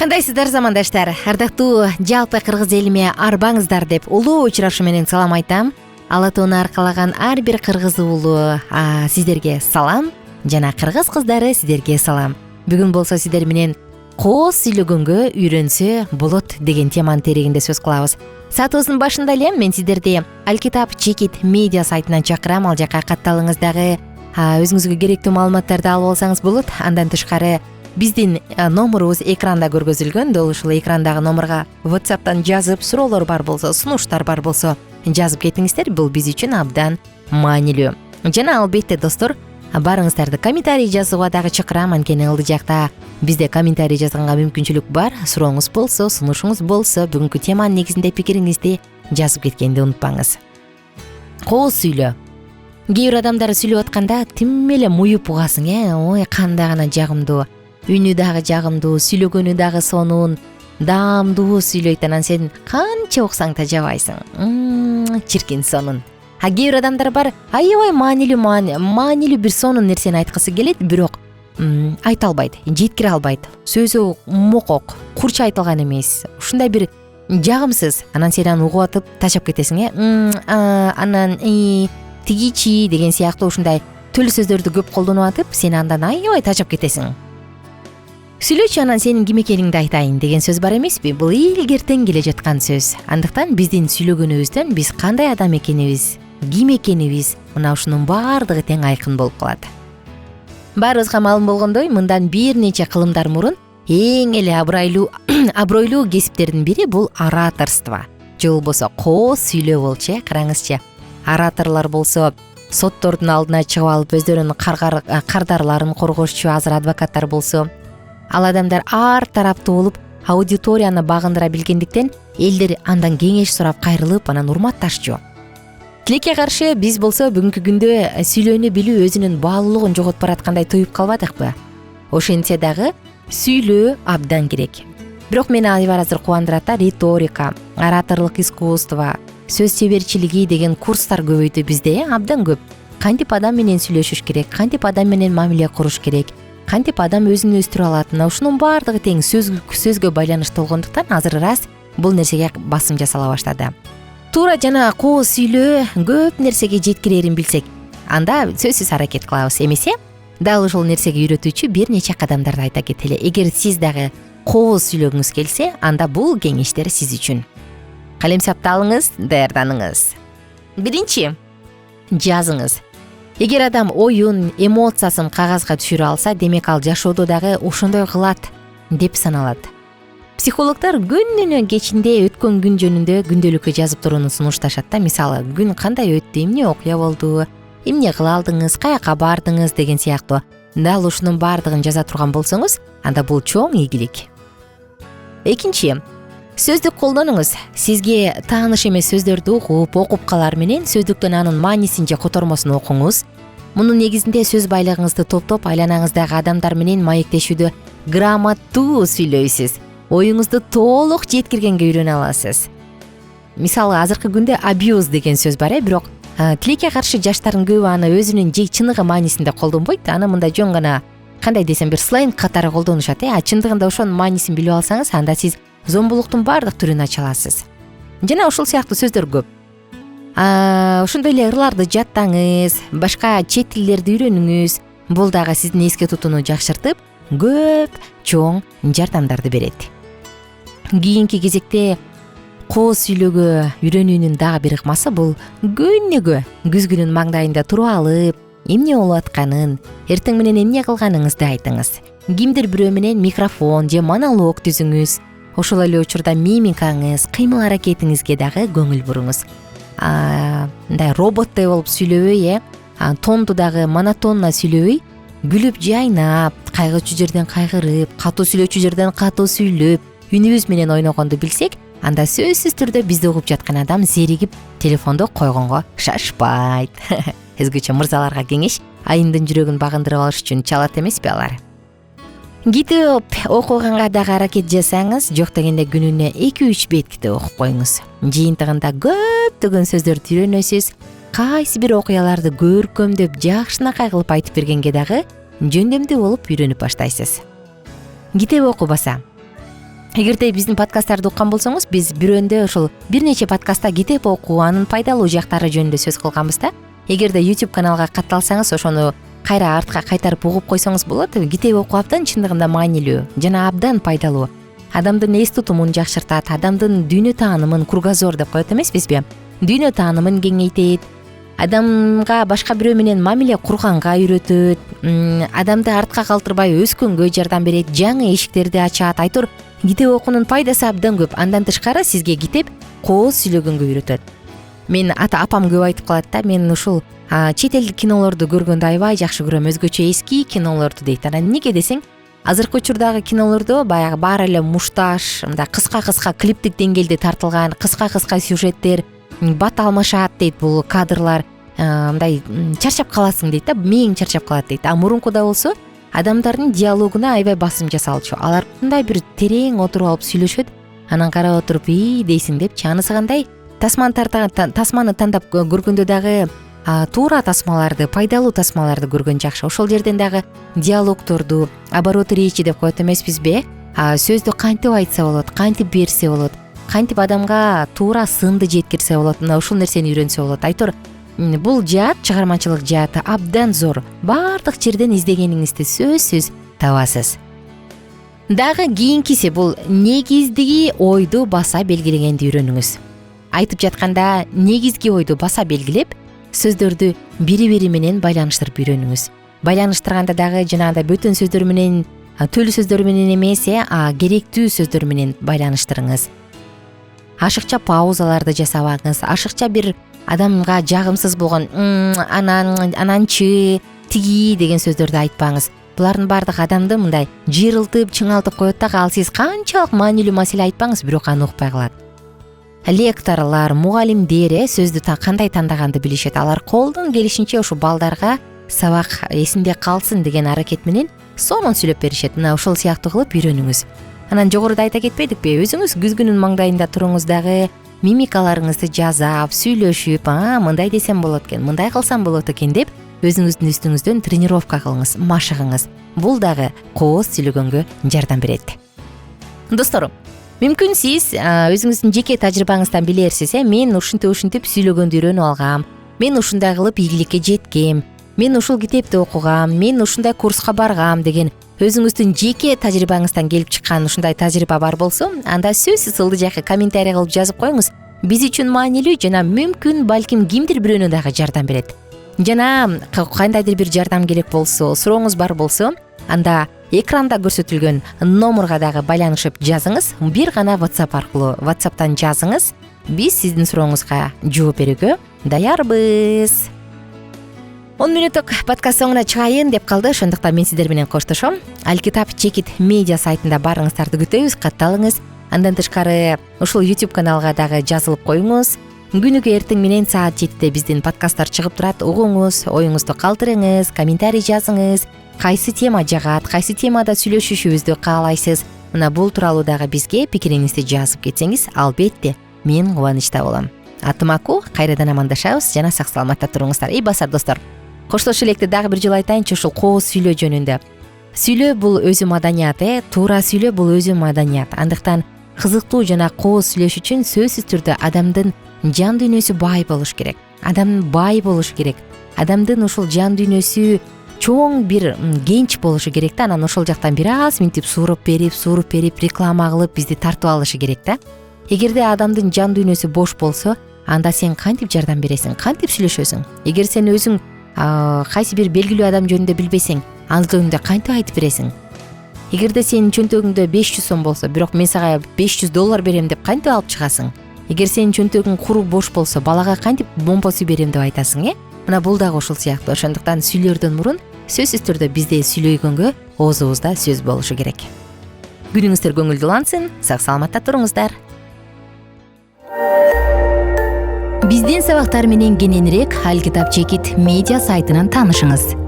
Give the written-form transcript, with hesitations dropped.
Кандайсыздар замандаштар, ардактуу жалпы кыргыз элиме арбаңыздар деп улуу учурашуу менен салам айтам. Ала тууну аркалаган ар бир кыргыз уулу сиздерге салам жана кыргыз кыздары сиздерге салам. Бүгүн болсо сиздер менен кооз сүйлөгөнгө үйрөнсө болот деген теманын терегинде сөз кылабыз. Саатыбыздын башында эле мен сиздерди Алкитап Чекит медиа сайтынан чакырам. Ал жака катталыңыз дагы өзүңүзгө керектүү маалыматтарды алып алсаңыз болот. Андан тышкары биздин номурубуз экранда көргөзүлгөн. Дол ушул экрандагы номурга WhatsApp'тан жазып, суроолор бар болсо, сунуштар бар болсо жазып кетиңиздер. Бул биз үчүн абдан маанилүү. Жана албетте достор, барыңыздарды комментарий жазууга дагы чакырам. Анткени ылдый жакта бизде комментарий жазганга мүмкүнчүлүк бар. Сурооңуз болсо, сунушуңуз болсо, бүгүнкү теманын негизинде пикириңизди жазып кеткенди унутпаңыз. Кооз сүйлөө. Кээ бир адамдар сүйлөп атканда тим эле муюп угасың, ой кандай гана жагымдуу, үнү дагы жагымдуу, сүйлөгөнү дагы сонун, даамдуу сүйлөйт. Анан сен канча уксаң да жабайсың. Чиркин сонун. Кээ бир адамдар бар, аябай маанилүү бир сонун нерсени айткысы келет, бирок айта албайт, жеткире албайт. Сөзү мокок, курч айтылган эмес. Ушундай бир жагымсыз. Анан сен аны угуп атып таштап кетесиң, анан тигичи деген сыяктуу ушундай төл сөздөрдү көп колдонуп атып, сен андан аябай таштап кетесиң. Сүйлөчү, анан сенин ким экениңди айтайын деген сөз бар эмеспи? Бул илгертен келе жаткан сөз. Андыктан биздин сүйлөгөнүбүздөн биз кандай адам экенибиз, ким экенибиз, мына ушунун баардыгы тең айкын болуп калат. Баарыбызга маалым болгондой, мындан бир нече кылымдар мурун эң эле абройлуу кесиптердин бири бул ораторство. Же болбосо кооз сүйлөө болчу, караңызчы. Ораторлор болсо соттордун алдына чыгып алып өздөрүнүн кардарларын коргошчу азыр адвокаттар болсо, ал адамдар ар тараптуу болуп аудиторияны багындыра билгендиктен элдер андан кеңеш сурап кайрылып, анан урматташчу. Тилекке каршы биз болсо бүгүнкү күндө сүйлөөнү билүү өзүнүн баалуулугун жоготуп бараткандай туюп калбадыкпы? Ошентсе дагы сүйлөө абдан керек. Бирок мени аябай азыр кубандырат риторика, ораторлук искусство, сөз чеберчилиги деген курстар көбөйдү бизде, абдан көп. Кантип адам менен сүйлөшүш керек, кантип адам менен мамиле куруш керек, кантип адам өзүн өстүрө алат. Ушунун баардыгы тең сөзгө байланыштуу болгондуктан азыр раз бул нерсеге басым жасала баштады. Туура жана кооз сүйлөө көп нерсеге жеткирерин билсек, анда сөзсүз аракет кылабыз. Эмесе дал ушул нерсеге үйрөтүүчү бир нече кадамдарды айта кетели. Эгер сиз дагы кооз сүйлөгүңүз келсе, анда бул кеңештер сиз үчүн. Калемсапты алыңыз, даярданыңыз. Биринчи, жазыңыз. Эгер адам оюн, эмоциясын кагазга түшүрө алса, демек ал жашоодо дагы ошондой кылат деп саналат. Психологдор күнүнүн кечинде өткөн күн жөнүндө күндөлүккө жазып турууну сунушташат да. Мисалы, күн кандай өттү, эмне окуя болду, эмне кыла алдыңыз, каяка бардыңыз деген сыяктуу. Дал ушунун баардыгын жаза турган болсоңуз, анда бул чоң ийгилик. Экинчи, сөздүк колдонуңуз. Сизге тааныш эмес сөздөрдү окуп калар менен сөздүктөн анын маанисин же котормосун окуңуз. Мунун негизинде сөз байлыгыңызды топтоп, айланаңыздагы адамдар менен маектешүүдө грамоттуу сүйлөйсүз. Оюңузду толук жеткиргенге үйрөнө аласыз. Мисалы, азыркы күндө abuse деген сөз бар, бирок тилекке каршы жаштардын көбү аны өзүнүн чыныгы маанисинде колдонбойт. Аны мында жөн гана кандай десем бир сленг катары колдонушат. Чындыгында ошонун маанисин билип алсаңыз, анда сиз зомбулуктун баардык түрүн ача аласыз. Жана ушул сыяктуу сөздөр көп. Ошондой эле ырларды жаттаңыз, башка чет тилдерди үйрөнүңүз. Бул дагы сиздин эске тутууну жакшыртып, көп чоң жардамдарды берет. Кийинки кезекте кооз сүйлөөгө үйрөнүүнүн дагы бир ыкмасы бул күнүгө күзгүнүн маңдайында туруп алып, эмне болуп атканын, эртең менен эмне кылганыңызды айтыңыз. Кимдир бирөө менен микрофон же монолог түзүңүз. Ошол эле учурда мимикаңыз, кыймыл аракетиңизге дагы көңүл буруңуз. Мындай роботтой болуп сүйлөбөй, тонду дагы монотонно сүйлөбөй, күлүп жайнап, кайгырчу жерден кайгырып, катуу сүйлөчү жерден катуу сүйлөп, үнүбүз менен ойногонду билсек, анда сөзсүз түрдө бизди угуп жаткан адам зеригип телефонду койгонго шашпайт. Өзгөчө мырзаларга кеңеш, айымдын жүрөгүн багындырып алыш үчүн чалат эмеспи алар? Китеп окуганга дагы аракет жасаңыз, жок дегенде күнүнө 2-3 бет китеп окуп коюңуз. Жыйынтыгында көптөгөн сөздөрдү үйрөнөсүз. Кайсы бир окуяларды көркөмдөп, жакшынакай кылып айтып бергенге дагы жөндөмдүү болуп үйрөнүп баштайсыз. Китеп окубаса, эгерде биздин подкасттарды уккан болсоңуз, биз бирөөндө ушул бир нече подкастта китеп окуу, анын пайдалуу жактары жөнүндө сөз кылганбыз да. Эгерде YouTube каналга катталсаңыз, ошону кайра артка кайтарып угуп койсоңуз болот. Китеп окуу абдан чындыгында маанилүү жана абдан пайдалуу. Адамдын эс тутумун жакшыртат, адамдын дүйнө таанымын, кругозор деп коет эмеспизби? Дүйнө таанымын кеңейтет, адамга башка бирөө менен мамиле курганга үйрөтөт, адамды артка калтырбай өскөнгө жардам берет, жаңы эшиктерди ачат. Айтор китеп окуунун пайдасы абдан көп. Андан тышкары сизге китеп кооз сүйлөгөнгө үйрөтөт. Мен апам көп айтып калат да, мен ушул чет элдик кинолорду көргөндө аябай жакшы көрөм, өзгөчө эски кинолорду дейт. Анан эмнеге десең, азыркы учурдагы кинолордо баягы баары эле мушташ, мындай кыска клиптик деңгээлде тартылган, кыска сюжеттер, бат алмашат дейт бул кадрлар, мындай чарчап каласың дейт да, мээң чарчап калат дейт. Мурункуда болсо адамдардын диалогуна аябай басым жасалчу. Алар мындай бир терең отуруп алып сүйлөшөт, анан карап отуруп дейсиң депчи. Анысы кандай? Тасманы тандап көргөндө дагы туура тасмаларды, пайдалуу тасмаларды көргөн жакшы. Ошол жерден дагы диалогторду, оборот речи деп коет эмеспизби? Сөздү кантип айтса болот, кантип берсе болот, кантип адамга туура сынды жеткирсе болот, мына ушул нерсени үйрөнсө болот. Айтор бул жаат, чыгармачылык жааты абдан зор. Бардык жерден издегениңизди сөзсүз табасыз. Дагы кийинкиси бул негиздиги ойду баса белгилегенди үйрөнүңүз. Айтып жатканда негизги ойду баса белгилеп, сөздөрдү бири-бири менен байланыштырып үйрөнүңүз. Байланыштырганда дагы жанагындай бөтөн сөздөр менен, төл сөздөр менен эмес, керектүү сөздөр менен байланыштырыңыз. Ашыкча паузаларды жасабаңыз. Ашыкча бир адамга жагымсыз болгон ананчы, тиги деген сөздөрдү айтпаңыз. Булардын бардыгы адамды мындай жыйрылтып, чыңалтып коет дагы, ал сиз канчалык маанилүү маселе айтпаңыз, бирок аны укпай калат. Лекторлор, мугалимдер сөздү кандай тандаганды билишет. Алар колдон келишинче ушу балдарга сабак эсинде калсын деген аракет менен сонун сүйлөп беришет. Мына ошол сыяктуу кылып үйрөнүңүз. Анан жогоруда айта кетпедикпи? Өзүңүз күзгүнүн маңдайында туруңуз дагы мимикаларыңызды жазап, сүйлөшүп, мындай десем болот экен, мындай кылсам болот экен деп өзүңүздүн үстүңүздөн тренировка кылыңыз, машыгыңыз. Бул дагы кооз сүйлөгөнгө жардам берет. Достор, мүмкүн сиз өзүңүздүн жеке тажрыйбаңыздан билерсиз, мен ушинтип сүйлөгөндү үйрөнүп алгам, мен ушундай кылып ийгиликке жеткем, мен ушул китепти окугам, мен ушундай курска баргам деген өзүңүздүн жеке тажрыйбаңыздан келип чыккан ушундай тажрыйба бар болсо, анда сөзсүз ылдый жакка комментарий кылып жазып коюңуз. Биз үчүн маанилүү жана мүмкүн балким кимдир бирөөнө дагы жардам берет. Жана кандайдыр бир жардам керек болсо, сурооңуз бар болсо, анда экранда көрсөтүлгөн номерга дагы байланышып жазыңыз. Бир гана WhatsApp аркылуу WhatsApp'тан жазыңыз. Биз сиздин сурооңузга жооп берүүгө даярбыз. 10 мүнөттүк подкаст соңуна чыгайын деп калды. Ошондуктан мен сиздер менен коштошом. Алкитап Чекит медиа сайтында барыңыздарды күтөбүз, катталыңыз. Андан тышкары ушул YouTube каналга дагы жазылып коюңуз. Күнүгө эртең менен саат 7-те биздин подкасттар чыгып турат. Угуңуз, оюңузду калтырыңыз, комментарий жазыңыз. Кайсы тема жагат, кайсы темада сүйлөшүшүбүздү каалайсыз? Мына бул тууралуу дагы бизге пикириңизди жазып кетсеңиз, албетте мен кубанычта болом. Атым Аку, кайрадан амандашабыз жана сак саламатта туруңуздар. Басар достор. Коштош электе дагы бир жолу айтайынчы, ушул кооз сүйлөө жөнүндө. Сүйлөө бул өзү маданият, туура сүйлөө бул өзү маданият. Андыктан кызыктуу жана кооз сүйлөш үчүн сөзсүз түрдө адамдын жан дүйнөсү бай болуш керек. Адам бай болуш керек. Адамдын ушул жан дүйнөсү чоң бир кенч болушу керек да. Анан ошол жактан бир аз минтип suurуп берип, реклама кылып бизди тартып алышы керек да. Эгерде адамдын жан дүйнөсү бош болсо, анда сен кантип жардам бересиң, кантип сүйлөшөсүң? Эгер сен өзүң кайсы бир белгилүү адам жөнүндө билбесең, ал жөнүндө кантип айтып бересиң? Эгерде сенин чөнтөгүңдө 500 сом болсо, бирок мен сага $500 берем деп кантип алып чыгасың? Эгер сенин чөнтөгүң куру бош болсо, балага кантип момпосу берем деп айтасың, Мына бул дагы ошол сыяктуу. Ошондуктан сүйлөөрдөн мурун сөзсүз түрдө бизде сүйлөгөнгө оозубузда сөз болушу керек. Күнүңүздөр көңүлдүү улансын, сак саламатта туруңуздар. Биздин сабактар менен кененирээк Алкитап Чекит медиа сайтынан таанышыңыз.